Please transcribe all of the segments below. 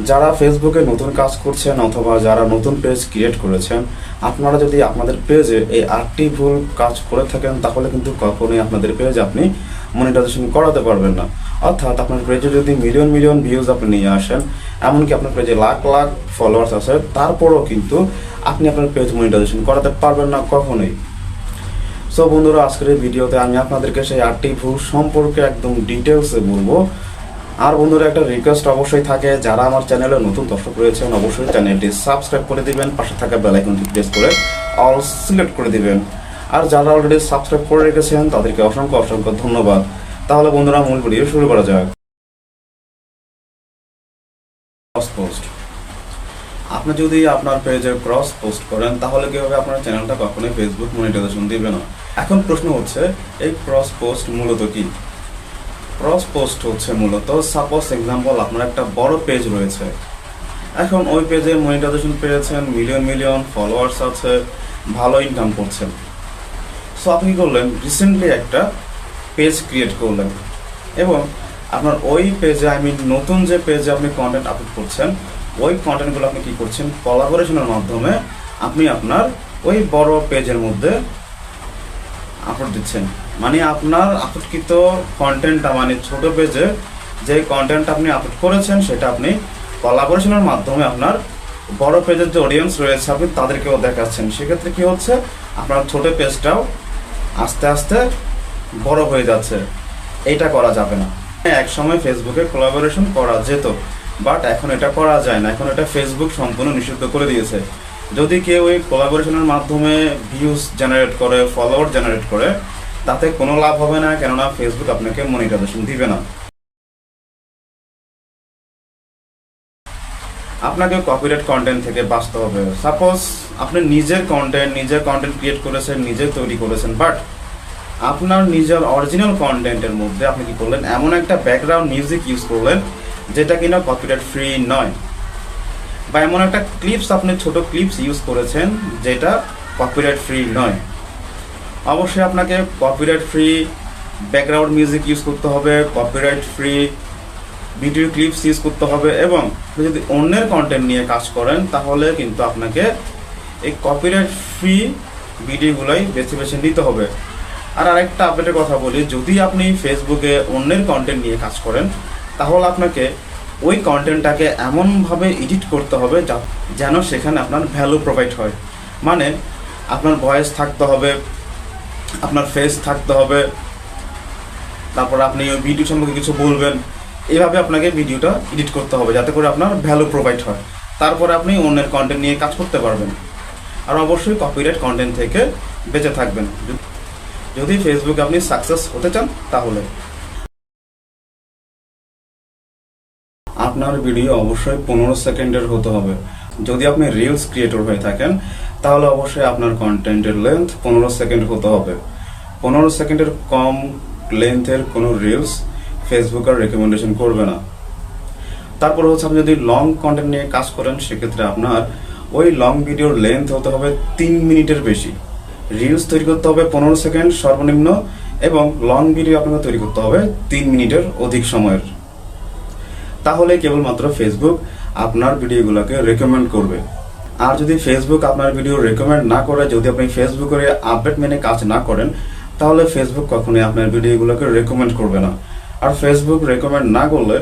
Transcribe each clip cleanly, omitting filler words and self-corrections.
যারা ফেসবুকে নতুন কাজ করছেন অথবা যারা নতুন পেজ ক্রিয়েট করেছেন, আপনারা যদি আপনাদের পেজে এই 8টি ভুল কাজ করে থাকেন তাহলে কিন্তু কখনোই আপনাদের পেজ আপনি মনিটাইজেশন করাতে পারবেন না। অর্থাৎ আপনার পেজে যদি মিলিয়ন মিলিয়ন ভিউজ আপনি নিয়ে আসেন, এমনকি আপনার পেজে লাখ লাখ ফলোয়ার্স আছে, তারপরেও কিন্তু আপনি আপনার পেজ মনিটাইজেশন করাতে পারবেন না কখনোই। সো বন্ধুরা, আজকের এই ভিডিওতে আমি আপনাদেরকে সেই 8টি ভুল সম্পর্কে একদম ডিটেলসে বলবো। আর বন্ধুরা, একটা রিকোয়েস্ট অবশ্যই থাকে, যারা আমার চ্যানেলে নতুন দর্শক রয়েছেন অবশ্যই চ্যানেলটি সাবস্ক্রাইব করে দিবেন, পাশে থাকা বেল আইকনটি প্রেস করে অল সিলেক্ট করে দিবেন। আর যারা অলরেডি সাবস্ক্রাইব করে রেখেছেন তাদেরকে অসংখ্য অসংখ্য ধন্যবাদ। তাহলে বন্ধুরা, মূল ভিডিও শুরু করা যাক। Cross post. আপনি যদি আপনার পেজে ক্রস পোস্ট করেন তাহলে কি হবে, আপনার চ্যানেলটা কখনোই ফেসবুক মনিটাইজেশন দিবে না। এখন প্রশ্ন হচ্ছে, এই ক্রস পোস্ট মূলত কি? ক্রস পোস্ট হচ্ছে মূলত, সাপোজ এক্সাম্পল আপনার একটা বড় পেজ রয়েছে, এখন ওই পেজে মনিটাইজেশন পেয়েছেন, মিলিয়ন মিলিয়ন ফলোয়ার্স আছে, ভালো ইনকাম করছেন। সো আপনি কি করলেন, রিসেন্টলি একটা পেজ ক্রিয়েট করলেন এবং আপনার ওই পেজে নতুন যে পেজে আপনি কন্টেন্ট আপলোড করছেন, ওই কন্টেন্টগুলো আপনি কী করছেন, কোলাবোরেশনের মাধ্যমে আপনি আপনার ওই বড় পেজের মধ্যে আপলোড দিচ্ছেন। মানে আপনার আপলোডকৃত কন্টেন্টটা, মানে ছোট পেজে যে কন্টেন্ট আপনি আপলোড করেছেন সেটা আপনি কোলাবোরেশনের মাধ্যমে আপনার বড় পেজের যে অডিয়েন্স রয়েছে আপনি তাদেরকেও দেখাচ্ছেন। সেক্ষেত্রে কি হচ্ছে, আপনার ছোট পেজটাও আস্তে আস্তে বড় হয়ে যাচ্ছে। এইটা করা যাবে না। এক সময় ফেসবুকে কোলাবোরেশন করা যেত, বাট এখন এটা করা যায় না। এখন এটা ফেসবুক সম্পূর্ণ নিষিদ্ধ করে দিয়েছে। যদি কেউ এই কোলাবোরেশনের মাধ্যমে ভিউজ জেনারেট করে, ফলোয়ার জেনারেট করে, তাতে কোনো লাভ হবে না, কেননা ফেসবুক আপনাকে মনিটাইজেশন দিবে না। আপনাকে কপিরাইট কন্টেন্ট থেকে বাঁচতে হবে। সাপোজ আপনি নিজের কন্টেন্ট ক্রিয়েট করেছেন, নিজে তৈরি করেছেন, বাট আপনার নিজের অরিজিনাল কন্টেন্টের মধ্যে আপনি কি করলেন, এমন একটা ব্যাকগ্রাউন্ড মিউজিক ইউজ করলেন যেটা কিনা কপিরাইট ফ্রি নয়, বা এমন একটা ক্লিপস, আপনি ছোট ক্লিপস ইউজ করেছেন যেটা কপিরাইট ফ্রি নয়। অবশ্যই আপনাকে copyright free background music use করতে হবে, copyright free video clips use করতে হবে, এবং যদি অন্যের কন্টেন্ট নিয়ে কাজ করেন তাহলে কিন্তু আপনাকে এই কপিরাইট ফ্রি ভিডিওগুলোই বেছে বেছে নিতে হবে। আর আরেকটা আপডেটের কথা বলি, যদি আপনি ফেসবুকে অন্যের কন্টেন্ট নিয়ে কাজ করেন তাহলে আপনাকে ওই কন্টেন্টটাকে এমনভাবে এডিট করতে হবে যেন সেখানে আপনার ভ্যালু প্রোভাইড হয়। মানে আপনার ভয়েস থাকতে হবে, আপনার ফেস থাকতে হবে, তারপর আপনি ওই ভিডিও সম্পর্কে কিছু বলবেন। এইভাবে আপনাকে ভিডিওটা এডিট করতে হবে যাতে করে আপনার ভ্যালু প্রোভাইড হয়। তারপরে আপনি অন্যের কন্টেন্ট নিয়ে কাজ করতে পারবেন। আর অবশ্যই কপিরাইট কন্টেন্ট থেকে বেঁচে থাকবেন যদি ফেসবুকে আপনি সাকসেস হতে চান। তাহলে আপনার ভিডিও অবশ্যই 15 সেকেন্ডের হতে হবে। যদি আপনি রিলস ক্রিয়েটর হয়ে থাকেন তাহলে অবশ্যই আপনার কন্টেন্টের লেন্থ 15 সেকেন্ড হতে হবে। 15 সেকেন্ডের কম লেন্থের কোনো রিলস ফেসবুক আর রেকমেন্ডেশন করবে না। তারপর হচ্ছে, আপনি যদি লং কন্টেন্ট নিয়ে কাজ করেন সেক্ষেত্রে আপনার ওই লং ভিডিওর লেন্থ হতে হবে 3 মিনিটের বেশি। রিলস তৈরি করতে হবে 15 সেকেন্ড সর্বনিম্ন, এবং লং ভিডিও আপনাকে তৈরি করতে হবে 3 মিনিটের অধিক সময়ের। তাহলে কেবলমাত্র ফেসবুক আপনার ভিডিওগুলোকে রেকমেন্ড করবে। আর যদি ফেসবুক আপনার ভিডিও রেকমেন্ড না করে, যদি আপনি ফেসবুকের আপডেট মেনে কাজ না করেন, তাহলে ফেসবুক কখনোই আপনার ভিডিওগুলোকে রেকমেন্ড করবে না। আর ফেসবুক রেকমেন্ড না করলে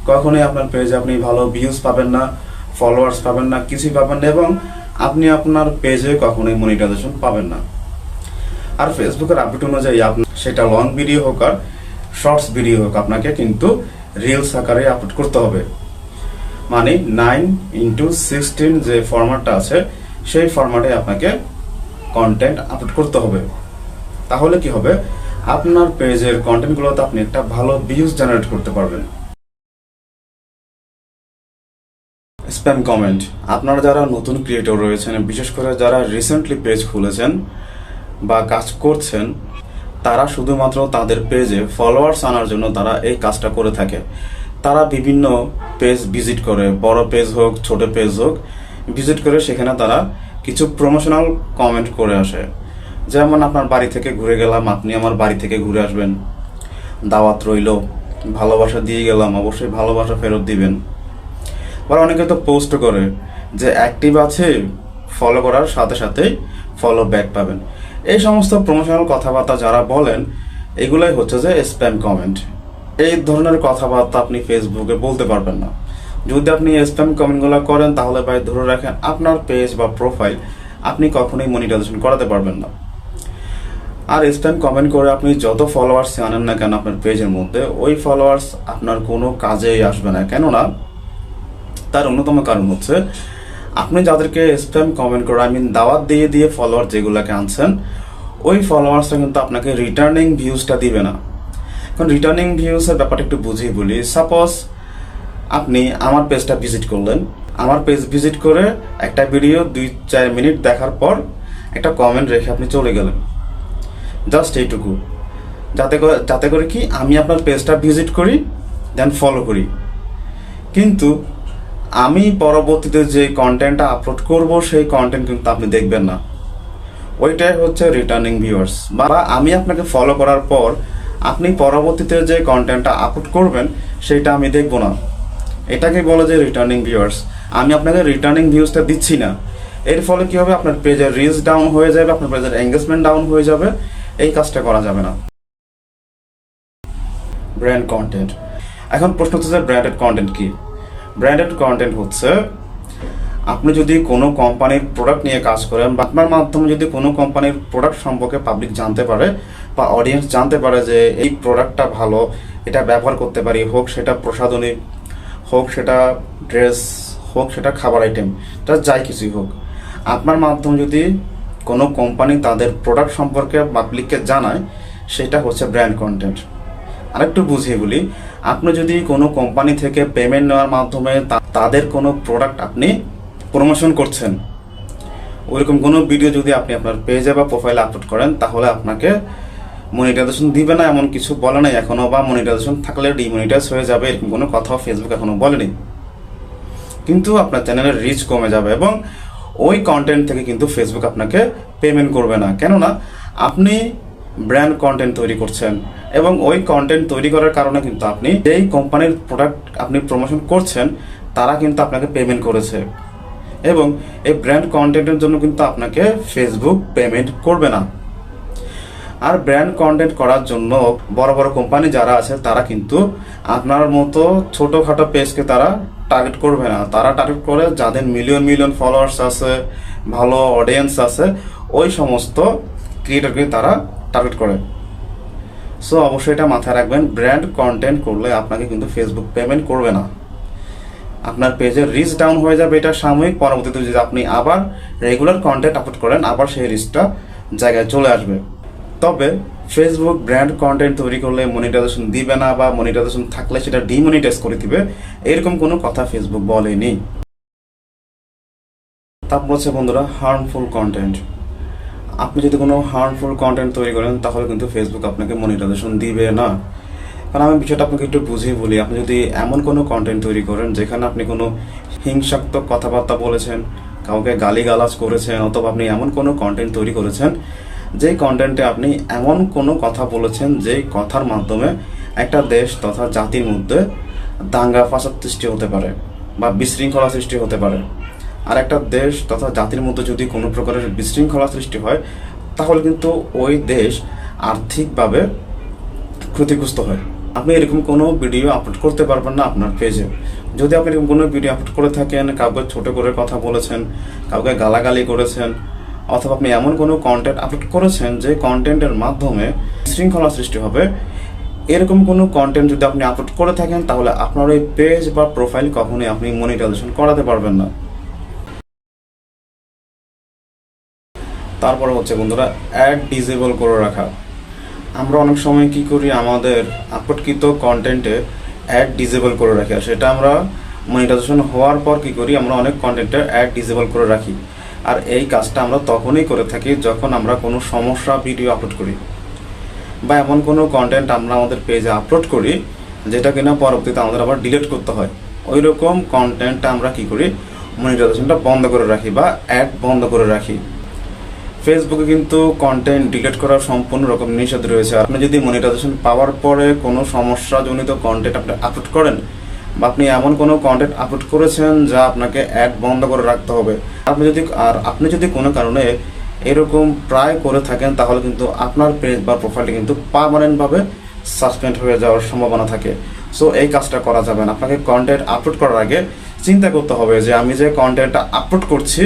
কখনোই আপনার পেজে আপনি ভালো ভিউজ পাবেন না, ফলোয়ার্স পাবেন না, কিছুই পাবেন না, এবং আপনি আপনার পেজে কখনোই মনিটাইজেশন পাবেন না। আর ফেসবুকের আপডেট অনুযায়ী আপনার সেটা লং ভিডিও হোক আর শর্টস ভিডিও হোক, আপনাকে কিন্তু রিলস আকারে আপলোড করতে হবে। মানে 9:16 যে ফরম্যাটটা আছে সেই ফরম্যাটে আপনাকে কন্টেন্ট আপলোড করতে হবে। তাহলে কি হবে, আপনার পেজের কন্টেন্টগুলোতে আপনি একটা ভালো ভিউজ জেনারেট করতে পারবেন। Spam comment. আপনারা যারা নতুন ক্রিয়েটর রয়েছেন, বিশেষ করে যারা রিসেন্টলি পেজ খুলেছেন বা কাজ করছেন, তারা শুধুমাত্র তাদের পেজে ফলোয়ার্স আনার জন্য তারা এই কাজটা করে থাকে। তারা বিভিন্ন পেজ ভিজিট করে, বড় পেজ হোক ছোট পেজ হোক, ভিজিট করে সেখানে তারা কিছু প্রমোশনাল কমেন্ট করে আসে। যেমন, আপনার বাড়ি থেকে ঘুরে গেলাম, আপনি আমার বাড়ি থেকে ঘুরে আসবেন, দাওয়াত রইল, ভালোবাসা দিয়ে গেলাম, অবশ্যই ভালোবাসা ফেরত দিবেন। বা অনেকে তো পোস্ট করে যে অ্যাক্টিভ আছে, ফলো করার সাথে সাথেই ফলো ব্যাক পাবেন। এই সমস্ত প্রমোশনাল কথাবার্তা যারা বলেন, এগুলাই হচ্ছে যে স্প্যাম কমেন্ট। এই ধরনের কথাবার্তা আপনি ফেসবুকে বলতে পারবেন না। যদি আপনি স্প্যাম কমেন্টগুলো করেন তাহলে ভাই ধরে রাখেন আপনার পেজ বা প্রোফাইল আপনি কখনোই মনিটাইজেশন করাতে পারবেন না। আর স্প্যাম কমেন্ট করে আপনি যত ফলোয়ার্স আনেন না কেন আপনার পেজের মধ্যে, ওই ফলোয়ার্স আপনার কোনো কাজেই আসবে না। কেননা তার অন্যতম কারণ হচ্ছে আপনি যাদেরকে স্প্যাম কমেন্ট করে দাওয়াত দিয়ে দিয়ে ফলোয়ার যেগুলোকে আনছেন, ওই ফলোয়ার্সটা কিন্তু আপনাকে রিটার্নিং ভিউজটা দিবে না। কারণ রিটার্নিং ভিউজের ব্যাপারটা একটু বুঝিয়ে বলি। সাপোজ আপনি আমার পেজটা ভিজিট করলেন, আমার পেজ ভিজিট করে একটা ভিডিও 2-4 মিনিট দেখার পর একটা কমেন্ট রেখে আপনি চলে গেলেন, জাস্ট এইটুকু, যাতে করে কি আমি আপনার পেজটা ভিজিট করি, দেন ফলো করি। কিন্তু আমি পরবর্তীতে যে কন্টেন্টটা আপলোড করব সেই কন্টেন্ট কিন্তু আপনি দেখবেন না। ওইটাই হচ্ছে রিটার্নিং ভিউয়ার্স। বা আমি আপনাকে ফলো করার পর আপনি পরবর্তীতে যে কন্টেন্টটা আপলোড করবেন সেটা আমি দেখব না। এটাকে বলে যে রিটার্নিং ভিউয়ার্স। আমি আপনাকে রিটার্নিং ভিউজটা দিচ্ছি না। এর ফলে কি হবে, আপনার পেজের রিচ ডাউন হয়ে যাবে, আপনার পেজের এঙ্গেজমেন্ট ডাউন হয়ে যাবে। এই কাজটা করা যাবে না। Brand content. এখন প্রশ্ন হচ্ছে যে ব্র্যান্ডেড কন্টেন্ট কি? ব্র্যান্ডেড কন্টেন্ট হচ্ছে আপনি যদি কোনো কোম্পানির প্রোডাক্ট নিয়ে কাজ করেন বা আপনার মাধ্যমে যদি কোনো কোম্পানির প্রোডাক্ট সম্পর্কে পাবলিক জানতে পারে বা অডিয়েন্স জানতে পারে যে এই প্রোডাক্টটা ভালো, এটা ব্যবহার করতে পারি, হোক সেটা প্রসাধনী, হোক সেটা ড্রেস, হোক সেটা খাবার আইটেম, তা যাই কিছুই হোক, আপনার মাধ্যমে যদি কোনো কোম্পানি তাদের প্রোডাক্ট সম্পর্কে পাবলিককে জানায়, সেটা হচ্ছে ব্র্যান্ড কন্টেন্ট। আরেকটু বুঝিয়ে বলি, আপনি যদি কোনো কোম্পানি থেকে পেমেন্ট নেওয়ার মাধ্যমে তাদের কোনো প্রোডাক্ট আপনি প্রমোশন করছেন, ওইরকম কোনো ভিডিও যদি আপনি আপনার পেজে বা প্রোফাইলে আপলোড করেন, তাহলে আপনাকে মনিটাইজেশন দিবে না এমন কিছু বলে নাই এখনো, বা মনিটাইজেশন থাকলে ডিমনিটাইজ হয়ে যাবে এরকম কোনো কথাও ফেসবুক এখনো বলেনি। কিন্তু আপনার চ্যানেলের রিচ কমে যাবে এবং ওই কন্টেন্ট থেকে কিন্তু ফেসবুক আপনাকে পেমেন্ট করবে না। কেননা আপনি ব্র্যান্ড কন্টেন্ট তৈরি করছেন এবং ওই কন্টেন্ট তৈরি করার কারণে কিন্তু আপনি যেই কোম্পানির প্রোডাক্ট আপনি প্রমোশন করছেন তারা কিন্তু আপনাকে পেমেন্ট করেছে, এবং এই ব্র্যান্ড কন্টেন্টের জন্য কিন্তু আপনাকে ফেসবুক পেমেন্ট করবে না। আর ব্র্যান্ড কন্টেন্ট করার জন্য বড় বড় কোম্পানি যারা আছে তারা কিন্তু আপনার মতো ছোটোখাটো পেজকে তারা টার্গেট করবে না। তারা টার্গেট করে যাদের মিলিয়ন মিলিয়ন ফলোয়ার্স আছে, ভালো অডিয়েন্স আছে, ওই সমস্ত ক্রিয়েটরকে তারা টার্গেট করে। সো অবশ্যই এটা মাথায় রাখবেন, ব্র্যান্ড কন্টেন্ট করলে আপনাকে কিন্তু ফেসবুক পেমেন্ট করবে না। আপনার পেজের রিচ ডাউন হয়ে যাবে, এটা সাময়িক। পরবর্তীতে যদি আপনি আবার রেগুলার কন্টেন্ট আপলোড করেন, আবার সেই রিচটা জায়গায় চলে আসবে। তবে ফেসবুক ব্র্যান্ড কন্টেন্ট তৈরি করলে মনিটাইজেশন দিবে না, বা মনিটাইজেশন থাকলে সেটা ডিমনিটাইজ করে দিবে, এরকম কোনো কথা ফেসবুক বলেনি। তারপর হচ্ছে বন্ধুরা হার্মফুল কন্টেন্ট। আপনি যদি কোনো হার্মফুল কন্টেন্ট তৈরি করেন তাহলে কিন্তু ফেসবুক আপনাকে মনিটাইজেশন দিবে না। কারণ আমি বিষয়টা আপনাকে একটু বুঝিয়ে বলি, আপনি যদি এমন কোনো কন্টেন্ট তৈরি করেন যেখানে আপনি কোনো হিংসাত্মক কথাবার্তা বলেছেন, কাউকে গালিগালাজ করেছেন, অথবা আপনি এমন কোনো কন্টেন্ট তৈরি করেছেন যেই কন্টেন্টে আপনি এমন কোনো কথা বলেছেন যেই কথার মাধ্যমে একটা দেশ তথা জাতির মধ্যে দাঙ্গা ফাসাদ সৃষ্টি হতে পারে বা বিশৃঙ্খলা সৃষ্টি হতে পারে, আর একটা দেশ তথা জাতির মধ্যে যদি কোনো প্রকারের বিশৃঙ্খলা সৃষ্টি হয় তাহলে কিন্তু ওই দেশ আর্থিকভাবে ক্ষতিগ্রস্ত হয়। আপনি এরকম কোনো ভিডিও আপলোড করতে পারবেন না আপনার পেজে। যদি আপনি এরকম কোনো ভিডিও আপলোড করে থাকেন, কাউকে ছোট করে কথা বলেছেন, কাউকে গালাগালি করেছেন, অথবা আপনি এমন কোনো কন্টেন্ট আপলোড করেছেন যে কন্টেন্টের মাধ্যমে বিশৃঙ্খলা সৃষ্টি হবে, এরকম কোনো কন্টেন্ট যদি আপনি আপলোড করে থাকেন তাহলে আপনার ওই পেজ বা প্রোফাইল কখনোই আপনি মনিটাইজেশন করাতে পারবেন না। তারপরে হচ্ছে বন্ধুরা অ্যাড ডিসেবল করে রাখা। আমরা অনেক সময় কি করি, আমাদের আপলোডকৃত কন্টেন্টে অ্যাড ডিসেবল করে রাখি, আর সেটা আমরা মনিটাইজেশন হওয়ার পর কি করি, আমরা অনেক কন্টেন্টে অ্যাড ডিসেবল করে রাখি। আর এই কাজটা আমরা তখনই করে থাকি যখন আমরা কোনো সমস্যা ভিডিও আপলোড করি বা এমন কোনো কন্টেন্ট আমরা আমাদের পেজে আপলোড করি যেটা কিনা পরবর্তীতে আমাদের আবার ডিলিট করতে হয়। ওই রকম কন্টেন্টটা আমরা কি করি, মনিটাইজেশনটা বন্ধ করে রাখি বা অ্যাড বন্ধ করে রাখি। ফেসবুকে কিন্তু কন্টেন্ট ডিলিট করার সম্পূর্ণ রকম নিষেধ রয়েছে। আপনি যদি মনিটাইজেশন পাওয়ার পরে কোনো সমস্যাজনিত কন্টেন্ট আপনি আপলোড করেন বা আপনি এমন কোনো কন্টেন্ট আপলোড করেছেন যা আপনাকে অ্যাড বন্ধ করে রাখতে হবে। আপনি যদি কোনো কারণে এরকম প্রায় করে থাকেন, তাহলে কিন্তু আপনার পেজ বা প্রোফাইলটি কিন্তু পার্মানেন্টভাবে সাসপেন্ড হয়ে যাওয়ার সম্ভাবনা থাকে। সো এই কাজটা করা যাবে না। আপনাকে কন্টেন্ট আপলোড করার আগে চিন্তা করতে হবে যে আমি যে কন্টেন্টটা আপলোড করছি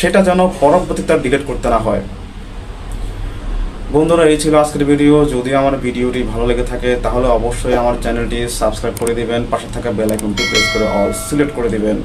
সেটা যেন পরবর্তীতে ডিলিট করতে না হয়। বন্ধুরা, এই ছিল আজকের ভিডিও। যদি আমার ভিডিওটি ভালো লেগে থাকে তাহলে অবশ্যই আমার চ্যানেলটি সাবস্ক্রাইব করে দিবেন, পাশে থাকা বেল আইকনটি প্রেস করে অল সিলেক্ট করে দিবেন।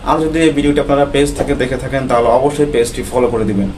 আর যদি এই ভিডিওটি আপনারা পেজ থেকে দেখে থাকেন তাহলে অবশ্যই পেজটি ফলো করে দিবেন।